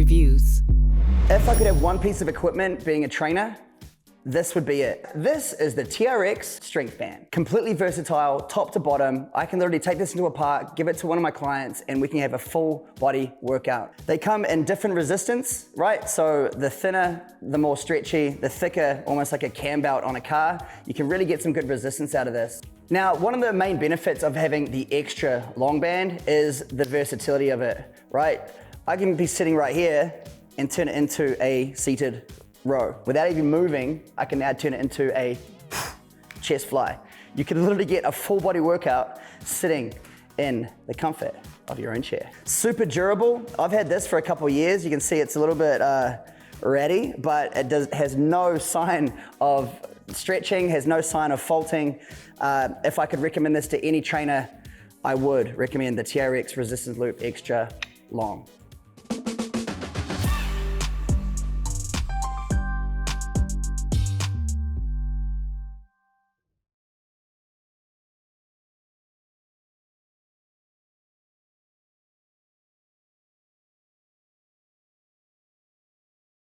reviews. If I could have one piece of equipment being a trainer, this would be it. This is the TRX strength band. Completely versatile, top to bottom. I can literally take this into a park, give it to one of my clients, and we can have a full body workout. They come in different resistance, right? So the thinner, the more stretchy, the thicker, almost like a cam belt on a car. You can really get some good resistance out of this. Now, one of the main benefits of having the extra long band is the versatility of it, right? I can be sitting right here and turn it into a seated row. Without even moving, I can now turn it into a chest fly. You can literally get a full body workout sitting in the comfort of your own chair. Super durable. I've had this for a couple of years. You can see it's a little bit ratty, but it has no sign of stretching, has no sign of faulting. If I could recommend this to any trainer, I would recommend the TRX Resistance Loop Extra Long.